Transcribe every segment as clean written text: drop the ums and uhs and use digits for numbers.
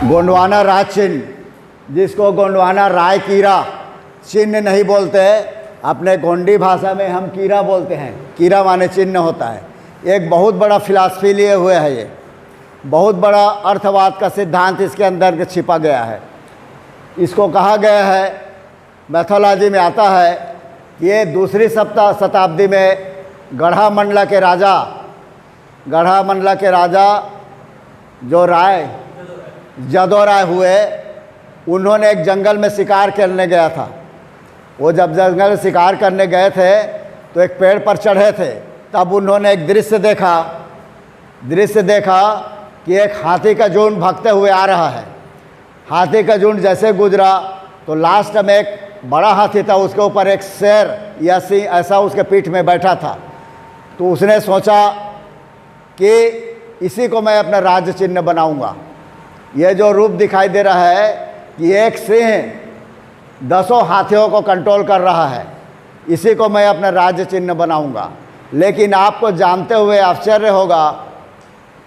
गोंडवाना राज चिन्ह, जिसको गोंडवाना राय कीरा चिन्ह नहीं बोलते, अपने गोंडी भाषा में हम कीरा बोलते हैं। कीरा माने चिन्ह होता है। एक बहुत बड़ा फिलॉसफी लिए हुए है, ये बहुत बड़ा अर्थवाद का सिद्धांत इसके अंदर छिपा गया है। इसको कहा गया है, मैथोलॉजी में आता है कि ये दूसरी शताब्दी में गढ़ामंडला के राजा जो जदो राय हुए, उन्होंने एक जंगल में शिकार करने गया था। वो जब जंगल में शिकार करने गए थे तो एक पेड़ पर चढ़े थे, तब उन्होंने एक दृश्य देखा कि एक हाथी का झुंड भागते हुए आ रहा है। हाथी का झुंड जैसे गुजरा तो लास्ट में एक बड़ा हाथी था, उसके ऊपर एक शेर या सिंह ऐसा उसके पीठ में बैठा था। तो उसने सोचा कि इसी को मैं अपना राज्य चिन्ह बनाऊंगा। ये जो रूप दिखाई दे रहा है कि एक सिंह 10 हाथियों को कंट्रोल कर रहा है, इसी को मैं अपना राज्य चिन्ह बनाऊंगा। लेकिन आपको जानते हुए आश्चर्य होगा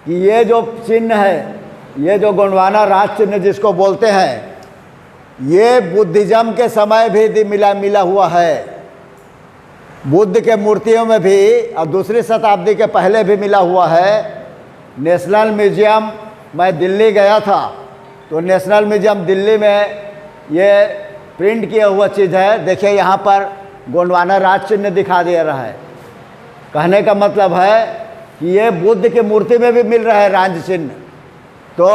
कि ये जो चिन्ह है, ये जो गोंडवाना राज चिन्ह जिसको बोलते हैं, ये बुद्धिज्म के समय भी मिला हुआ है। बुद्ध के मूर्तियों में भी और दूसरी शताब्दी के पहले भी मिला हुआ है। नेशनल म्यूजियम, मैं दिल्ली गया था तो नेशनल म्यूजियम दिल्ली में ये प्रिंट किया हुआ चीज़ है। देखिए यहाँ पर गोंडवाना राज चिन्ह दिखा दे रहा है। कहने का मतलब है कि ये बुद्ध की मूर्ति में भी मिल रहा है राज चिन्ह। तो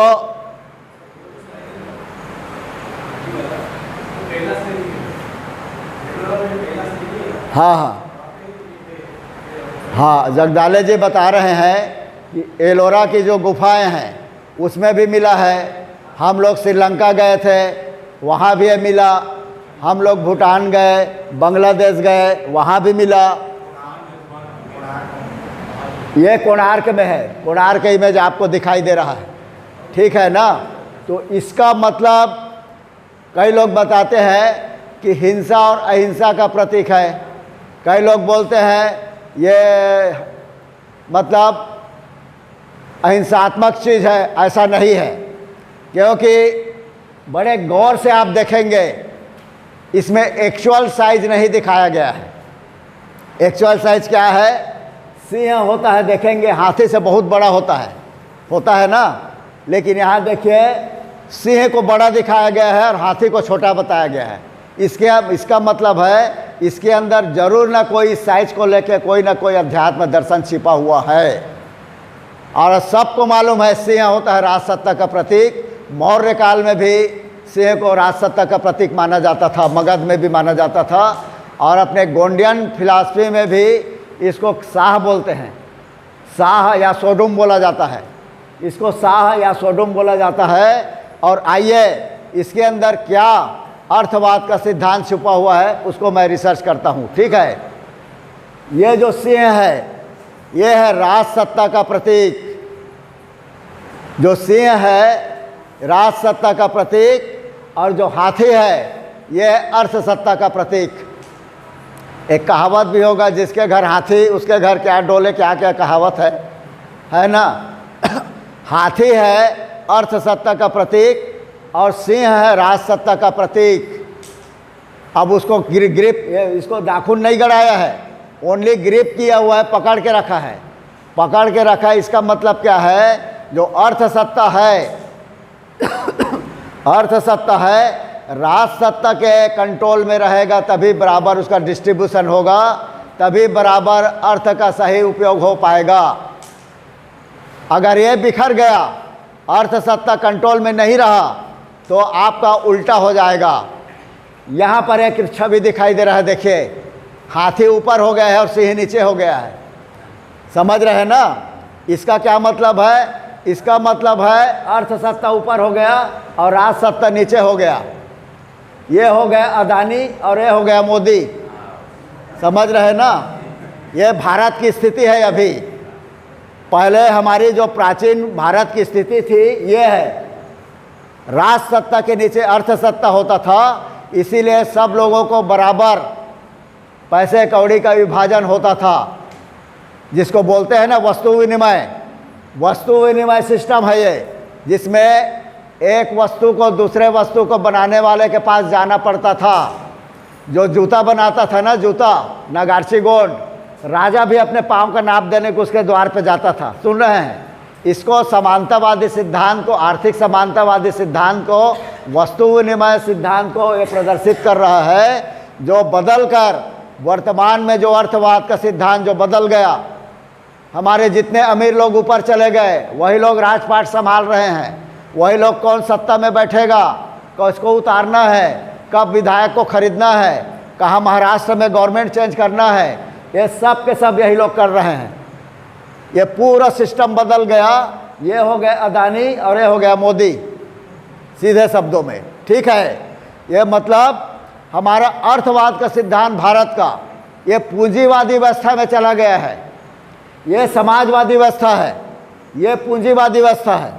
हाँ, जगदाले जी बता रहे हैं कि एलोरा की जो गुफाएं हैं उसमें भी मिला है। हम लोग श्रीलंका गए थे, वहाँ भी मिला। हम लोग भूटान गए, बांग्लादेश गए, वहाँ भी मिला। ये कोणार्क में है, कोणार्क का इमेज आपको दिखाई दे रहा है, ठीक है ना। तो इसका मतलब कई लोग बताते हैं कि हिंसा और अहिंसा का प्रतीक है। कई लोग बोलते हैं ये मतलब अहिंसात्मक चीज़ है। ऐसा नहीं है, क्योंकि बड़े गौर से आप देखेंगे इसमें एक्चुअल साइज नहीं दिखाया गया है। एक्चुअल साइज क्या है? सिंह होता है, देखेंगे हाथी से बहुत बड़ा होता है ना। लेकिन यहाँ देखिए सिंह को बड़ा दिखाया गया है और हाथी को छोटा बताया गया है। इसका मतलब है इसके अंदर जरूर ना कोई साइज को लेकर कोई ना कोई अध्यात्म दर्शन छिपा हुआ है। और सबको मालूम है सिंह होता है राजसत्ता का प्रतीक। मौर्य काल में भी सिंह को राजसत्ता का प्रतीक माना जाता था, मगध में भी माना जाता था। और अपने गोंडियन फिलॉसफी में भी इसको शाह बोलते हैं। शाह या सोडुम बोला जाता है, इसको शाह या सोडुम बोला जाता है। और आइए इसके अंदर क्या अर्थवाद का सिद्धांत छुपा हुआ है उसको मैं रिसर्च करता हूँ, ठीक है। ये जो सिंह है ये है राजसत्ता का प्रतीक। जो सिंह है राजसत्ता का प्रतीक और जो हाथी है ये अर्थसत्ता का प्रतीक। एक कहावत भी होगा, जिसके घर हाथी उसके घर क्या डोले, क्या कहावत है ना। हाथी है अर्थसत्ता का प्रतीक और सिंह है राजसत्ता का प्रतीक। अब उसको ग्रिप, इसको नाखून नहीं गड़ाया है, ओनली ग्रिप किया हुआ है, पकड़ के रखा है। इसका मतलब क्या है? जो अर्थसत्ता है राजसत्ता के कंट्रोल में रहेगा, तभी बराबर उसका डिस्ट्रीब्यूशन होगा, तभी बराबर अर्थ का सही उपयोग हो पाएगा। अगर ये बिखर गया, अर्थसत्ता कंट्रोल में नहीं रहा, तो आपका उल्टा हो जाएगा। यहाँ पर एक छवि दिखाई दे रहा है, देखिए हाथी ऊपर हो गया है और सिंह नीचे हो गया है। समझ रहे हैं ना? इसका क्या मतलब है? इसका मतलब है अर्थसत्ता ऊपर हो गया और राजसत्ता नीचे हो गया। ये हो गया अदानी और ये हो गया मोदी। समझ रहे हैं ना? ये भारत की स्थिति है अभी। पहले हमारी जो प्राचीन भारत की स्थिति थी ये है, राजसत्ता के नीचे अर्थसत्ता होता था, इसीलिए सब लोगों को बराबर पैसे कौड़ी का विभाजन होता था, जिसको बोलते हैं ना वस्तु विनिमय सिस्टम है ये, जिसमें एक वस्तु को दूसरे वस्तु को बनाने वाले के पास जाना पड़ता था। जो जूता बनाता था ना, जूता नगारची गोंड, राजा भी अपने पाँव का नाप देने को उसके द्वार पे जाता था। सुन रहे हैं? इसको समानतावादी सिद्धांत को, आर्थिक समानतावादी सिद्धांत को, वस्तु विनिमय सिद्धांत को ये प्रदर्शित कर रहा है, जो बदल कर वर्तमान में जो अर्थवाद का सिद्धांत जो बदल गया, हमारे जितने अमीर लोग ऊपर चले गए, वही लोग राजपाट संभाल रहे हैं, वही लोग कौन सत्ता में बैठेगा, किसको उतारना है, कब विधायक को खरीदना है, कहाँ महाराष्ट्र में गवर्नमेंट चेंज करना है, ये सब के सब यही लोग कर रहे हैं। ये पूरा सिस्टम बदल गया। ये हो गए अदानी और ये हो गया मोदी, सीधे शब्दों में। ठीक है, ये मतलब हमारा अर्थवाद का सिद्धांत भारत का ये पूंजीवादी व्यवस्था में चला गया है। ये समाजवादी व्यवस्था है, ये पूंजीवादी व्यवस्था है।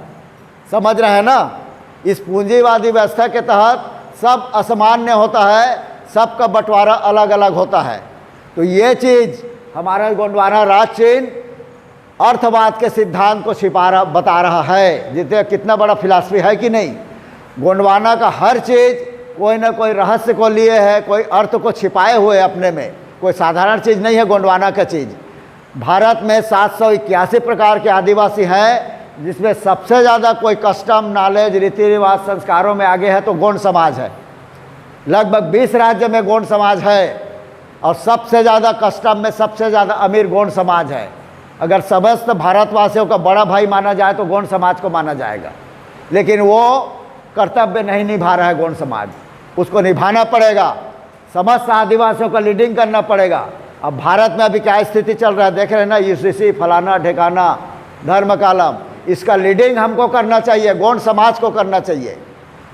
समझ रहे हैं ना? इस पूंजीवादी व्यवस्था के तहत सब असामान्य होता है, सबका बंटवारा अलग अलग होता है। तो ये चीज़ हमारा गोंडवाना राज चिन्ह अर्थवाद के सिद्धांत को बता रहा है। जितने कितना बड़ा फिलॉसफी है कि नहीं। गोंडवाना का हर चीज़ कोई ना कोई रहस्य को लिए है, कोई अर्थ को छिपाए हुए अपने में, कोई साधारण चीज़ नहीं है गोंडवाना का चीज़। भारत में 781 प्रकार के आदिवासी हैं, जिसमें सबसे ज़्यादा कोई कस्टम, नॉलेज, रीति रिवाज, संस्कारों में आगे है तो गोंड समाज है। लगभग 20 राज्य में गोंड समाज है और सबसे ज़्यादा कस्टम में सबसे ज़्यादा अमीर गोंड समाज है। अगर समस्त भारतवासियों का बड़ा भाई माना जाए तो गोंड समाज को माना जाएगा, लेकिन वो कर्तव्य नहीं निभा रहा है गोंड समाज। उसको निभाना पड़ेगा, समस्त आदिवासियों का लीडिंग करना पड़ेगा। अब भारत में अभी क्या स्थिति चल रहा है देख रहे हैं ना, यूसीसी, फलाना ठिकाना, धर्म कालम, इसका लीडिंग हमको करना चाहिए, गोंड समाज को करना चाहिए।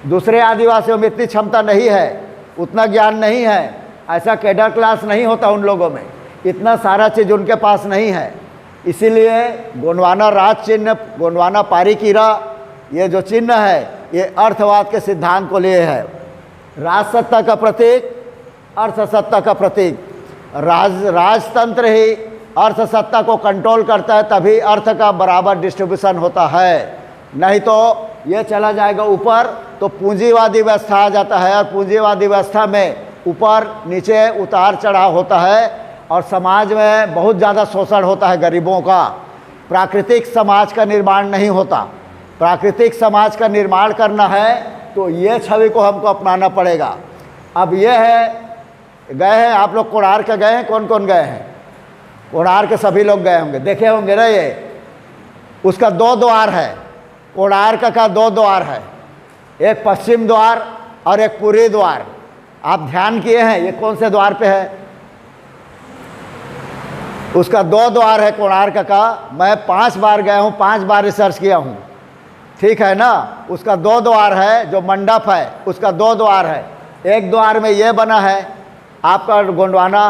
दूसरे आदिवासियों में इतनी क्षमता नहीं है, उतना ज्ञान नहीं है, ऐसा कैडर क्लास नहीं होता उन लोगों में, इतना सारा चीज़ उनके पास नहीं है। इसीलिए गोंडवाना राज चिन्ह, गोंडवाना पारीकीरा, ये जो चिन्ह है ये अर्थवाद के सिद्धांत को लिए है। राजसत्ता का प्रतीक, अर्थसत्ता का प्रतीक। राजतंत्र ही अर्थसत्ता को कंट्रोल करता है, तभी अर्थ का बराबर डिस्ट्रीब्यूशन होता है। नहीं तो ये चला जाएगा ऊपर तो पूंजीवादी व्यवस्था आ जाता है, और पूंजीवादी व्यवस्था में ऊपर नीचे उतार चढ़ाव होता है और समाज में बहुत ज़्यादा शोषण होता है गरीबों का। प्राकृतिक समाज का निर्माण नहीं होता। प्राकृतिक समाज का निर्माण करना है तो ये छवि को हमको अपनाना पड़ेगा। अब ये है, गए हैं आप लोग कोणार्क गए हैं? कौन कौन गए हैं? कोणार्क सभी लोग गए होंगे, देखे होंगे ना। ये उसका 2 द्वार है, कोणार्क का 2 द्वार है, एक पश्चिम द्वार और एक पूर्वी द्वार। आप ध्यान किए हैं ये कौन से द्वार पे है? उसका 2 द्वार है कोणार्क का। मैं 5 बार गया हूँ, 5 बार रिसर्च किया हूँ, ठीक है ना। उसका 2 द्वार है, जो मंडप है उसका 2 द्वार है। एक द्वार में ये बना है आपका गोंडवाना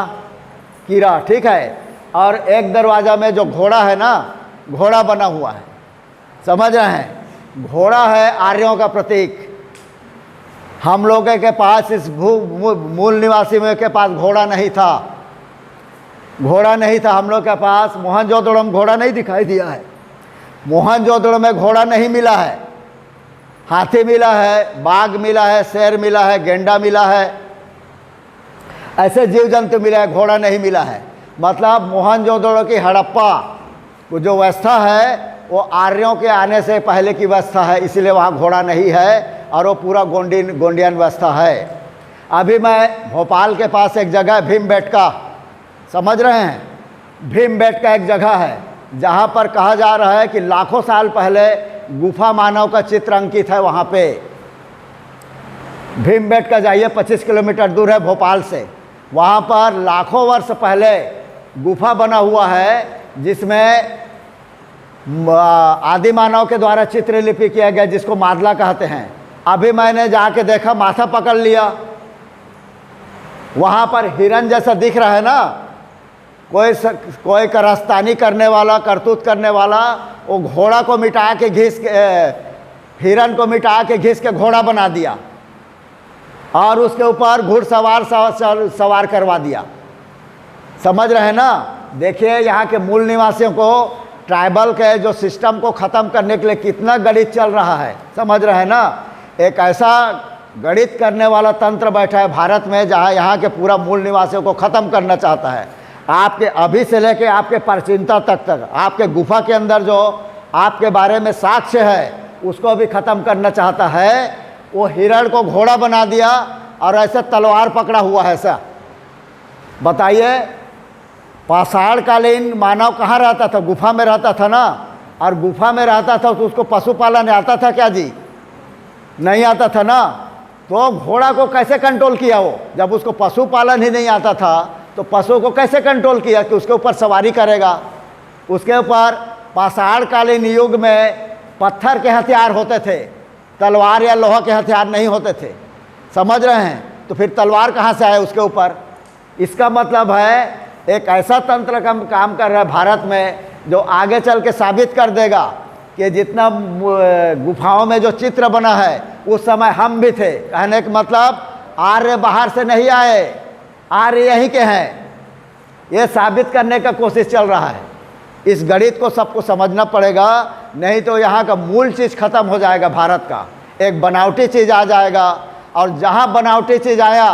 कीरा, ठीक है, और एक दरवाज़ा में जो घोड़ा है ना, घोड़ा बना हुआ है। समझ रहे हैं? घोड़ा है आर्यों का प्रतीक। हम लोगों के पास, इस मूल निवासी में के पास घोड़ा नहीं था, घोड़ा नहीं था हम लोग के पास। मोहनजोदड़ो में घोड़ा नहीं दिखाई दिया है, मोहनजोदड़ो में घोड़ा नहीं मिला है। हाथी मिला है, बाघ मिला है, शेर मिला है, गेंडा मिला है, ऐसे जीव जंतु मिला है, घोड़ा नहीं मिला है। मतलब मोहनजोदड़ो की हड़प्पा वो जो व्यवस्था है वो आर्यों के आने से पहले की व्यवस्था है, इसलिए वहाँ घोड़ा नहीं है और वो पूरा गोंडियन व्यवस्था है। अभी मैं भोपाल के पास एक जगह भीमबेटका, समझ रहे हैं? भीमबेटका एक जगह है जहाँ पर कहा जा रहा है कि लाखों साल पहले गुफा मानव का चित्र अंकित है वहाँ पे। भीमबेटका जाइए, 25 किलोमीटर दूर है भोपाल से। वहाँ पर लाखों वर्ष पहले गुफा बना हुआ है जिसमें आदि मानव के द्वारा चित्रलिपि किया गया, जिसको मादला कहते हैं। अभी मैंने जाके देखा, माथा पकड़ लिया। वहाँ पर हिरन जैसा दिख रहा है ना, कोई कारस्तानी करने वाला, करतूत करने वाला, वो घोड़ा को मिटा के घिस के, हिरन को मिटा के घिस के घोड़ा बना दिया और उसके ऊपर घुड़सवार सवार करवा दिया। समझ रहे हैं ना? देखिए यहाँ के मूल निवासियों को ट्राइबल के जो सिस्टम को ख़त्म करने के लिए कितना गणित चल रहा है, समझ रहे हैं ना। एक ऐसा गणित करने वाला तंत्र बैठा है भारत में जहाँ यहाँ के पूरा मूल निवासियों को ख़त्म करना चाहता है। आपके अभी से लेके आपके प्राचीनता तक आपके गुफा के अंदर जो आपके बारे में साक्ष्य है उसको भी ख़त्म करना चाहता है। वो हिरण को घोड़ा बना दिया और ऐसे तलवार पकड़ा हुआ है। ऐसा बताइए, पाषाणकालीन मानव कहाँ रहता था? गुफा में रहता था ना। और गुफा में रहता था तो उसको पशुपालन आता था क्या जी? नहीं आता था ना। तो घोड़ा को कैसे कंट्रोल किया वो? जब उसको पशुपालन ही नहीं आता था तो पशु को कैसे कंट्रोल किया कि उसके ऊपर सवारी करेगा? उसके ऊपर पाषाणकालीन युग में पत्थर के हथियार होते थे, तलवार या लोहा के हथियार नहीं होते थे, समझ रहे हैं। तो फिर तलवार कहाँ से आए उसके ऊपर? इसका मतलब है एक ऐसा तंत्र का काम कर रहा है भारत में जो आगे चल के साबित कर देगा कि जितना गुफाओं में जो चित्र बना है उस समय हम भी थे। कहने का मतलब आर्य बाहर से नहीं आए, आर्य यहीं के हैं, ये साबित करने का कोशिश चल रहा है। इस गणित को सबको समझना पड़ेगा, नहीं तो यहाँ का मूल चीज़ खत्म हो जाएगा। भारत का एक बनावटी चीज़ आ जाएगा, और जहाँ बनावटी चीज़ आया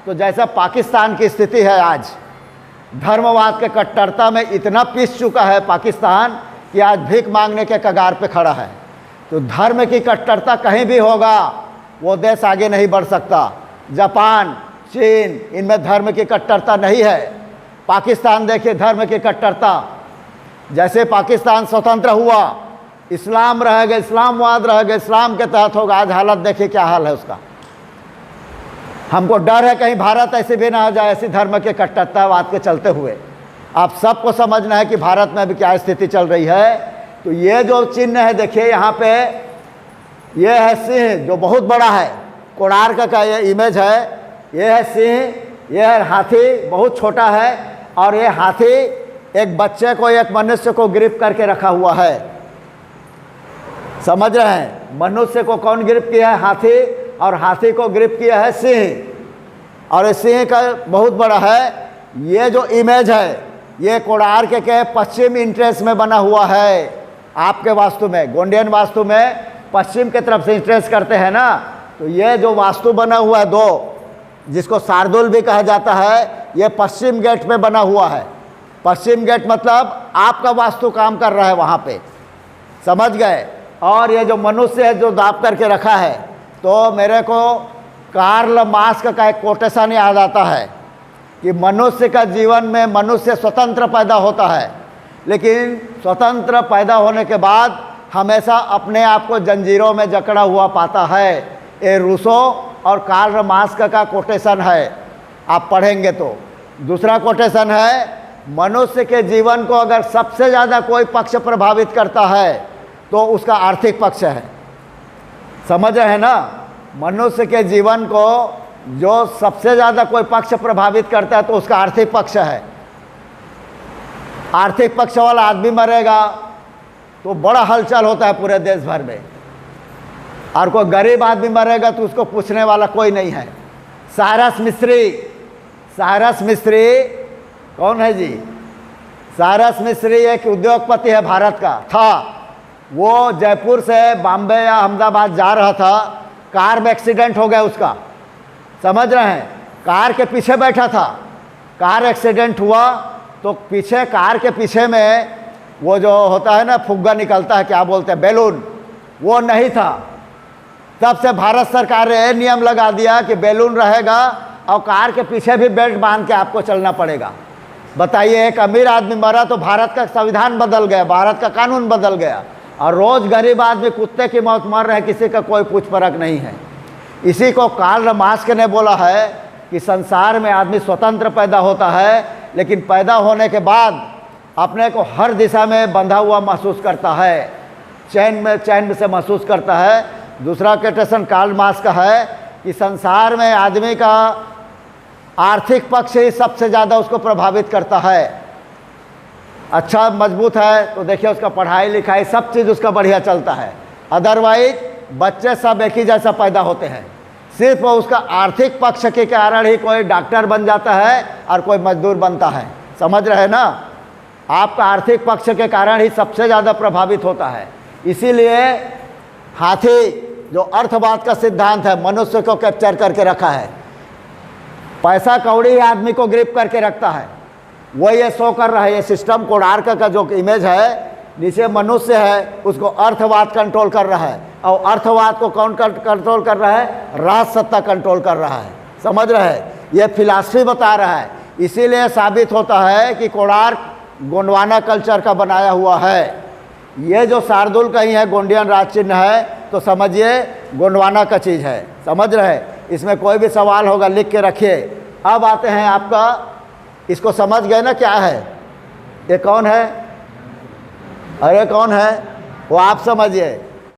तो जैसा पाकिस्तान की स्थिति है आज, धर्मवाद के कट्टरता में इतना पिस चुका है पाकिस्तान कि आज भीख मांगने के कगार पे खड़ा है। तो धर्म की कट्टरता कहीं भी होगा वो देश आगे नहीं बढ़ सकता। जापान, चीन, इनमें धर्म की कट्टरता नहीं है। पाकिस्तान देखिए, धर्म की कट्टरता। जैसे पाकिस्तान स्वतंत्र हुआ, इस्लाम रह गए, इस्लामवाद रह गए, इस्लाम के तहत होगा। आज हालत देखिए क्या हाल है उसका। हमको डर है कहीं भारत ऐसे भी ना हो जाए, ऐसी धर्म के कट्टरतावाद के चलते हुए। आप सबको समझना है कि भारत में अभी क्या स्थिति चल रही है। तो ये जो चिन्ह है देखिए यहाँ पे, ये है सिंह जो बहुत बड़ा है, कोणार्क का ये इमेज है। ये है सिंह, ये है हाथी बहुत छोटा है, और ये हाथी एक बच्चे को, एक मनुष्य को ग्रिप करके रखा हुआ है, समझ रहे हैं। मनुष्य को कौन ग्रिप किया है? हाथी, और हाथी को ग्रिप किया है सिंह, और सिंह का बहुत बड़ा है। ये जो इमेज है ये कोणार्क के पश्चिम इंटरेस्ट में बना हुआ है। आपके वास्तु में, गोंडियन वास्तु में पश्चिम की तरफ से इंटरेस्ट करते हैं ना, तो ये जो वास्तु बना हुआ है दो, जिसको शार्दुल भी कहा जाता है, ये पश्चिम गेट में बना हुआ है। पश्चिम गेट मतलब आपका वास्तु काम कर रहा है वहाँ पे, समझ गए। और ये जो मनुष्य है जो दाब करके रखा है, तो मेरे को कार्ल मार्क्स का एक कोटेशन याद आता है कि मनुष्य का जीवन में मनुष्य स्वतंत्र पैदा होता है, लेकिन स्वतंत्र पैदा होने के बाद हमेशा अपने आप को जंजीरों में जकड़ा हुआ पाता है। ये रूसो और कार्ल मार्क्स का कोटेशन है, आप पढ़ेंगे तो। दूसरा कोटेशन है, मनुष्य के जीवन को अगर सबसे ज़्यादा कोई पक्ष प्रभावित करता है तो उसका आर्थिक पक्ष है, समझ रहे हैं ना। मनुष्य के जीवन को जो सबसे ज़्यादा कोई पक्ष प्रभावित करता है तो उसका आर्थिक पक्ष है। आर्थिक पक्ष वाला आदमी मरेगा तो बड़ा हलचल होता है पूरे देश भर में, और कोई गरीब आदमी मरेगा तो उसको पूछने वाला कोई नहीं है। साइरस मिस्त्री, साइरस मिस्त्री कौन है जी? साइरस मिस्त्री एक उद्योगपति है भारत का था। वो जयपुर से बॉम्बे या अहमदाबाद जा रहा था, कार में एक्सीडेंट हो गया उसका, समझ रहे हैं। कार के पीछे बैठा था, कार एक्सीडेंट हुआ तो पीछे, कार के पीछे में वो जो होता है ना फुग्गा निकलता है, क्या बोलते हैं, बैलून, वो नहीं था। तब से भारत सरकार ने नियम लगा दिया कि बैलून रहेगा और कार के पीछे भी बेल्ट बांध के आपको चलना पड़ेगा। बताइए, एक अमीर आदमी मरा तो भारत का संविधान बदल गया, भारत का कानून बदल गया, और रोज़ गरीब आदमी कुत्ते की मौत मर रहे हैं, किसी का कोई पूछ परख नहीं है। इसी को कार्ल मार्क्स ने बोला है कि संसार में आदमी स्वतंत्र पैदा होता है, लेकिन पैदा होने के बाद अपने को हर दिशा में बंधा हुआ महसूस करता है, चैन से महसूस करता है। दूसरा कोटेशन कार्ल मार्क्स का है कि संसार में आदमी का आर्थिक पक्ष ही सबसे ज़्यादा उसको प्रभावित करता है। अच्छा मजबूत है तो देखिए उसका पढ़ाई लिखाई सब चीज़ उसका बढ़िया चलता है। अदरवाइज बच्चे सब एक ही जैसा पैदा होते हैं, सिर्फ उसका आर्थिक पक्ष के कारण ही कोई डॉक्टर बन जाता है और कोई मजदूर बनता है, समझ रहे हैं ना। आपका आर्थिक पक्ष के कारण ही सबसे ज़्यादा प्रभावित होता है। इसीलिए हाथी जो अर्थवाद का सिद्धांत है मनुष्य को कैप्चर करके रखा है। पैसा कौड़ी ही आदमी को ग्रिप करके रखता है, वो ये शो कर रहा है। ये सिस्टम कोणार्क का जो इमेज है, नीचे मनुष्य है, उसको अर्थवाद कंट्रोल कर रहा है, और अर्थवाद को कौन कंट्रोल कर रहा है? राज सत्ता कंट्रोल कर रहा है। समझ रहे हैं? ये फिलॉसफी बता रहा है। इसीलिए साबित होता है कि कोणार्क गोंडवाना कल्चर का बनाया हुआ है। ये जो शार्दुल कहीं है गोंडियन राज चिन्ह है, तो समझिए गोंडवाना का चीज़ है। समझ रहे? इसमें कोई भी सवाल होगा लिख के रखिए। अब आते हैं आपका, इसको समझ गए ना क्या है? ये कौन है? अरे कौन है वो? आप समझिए।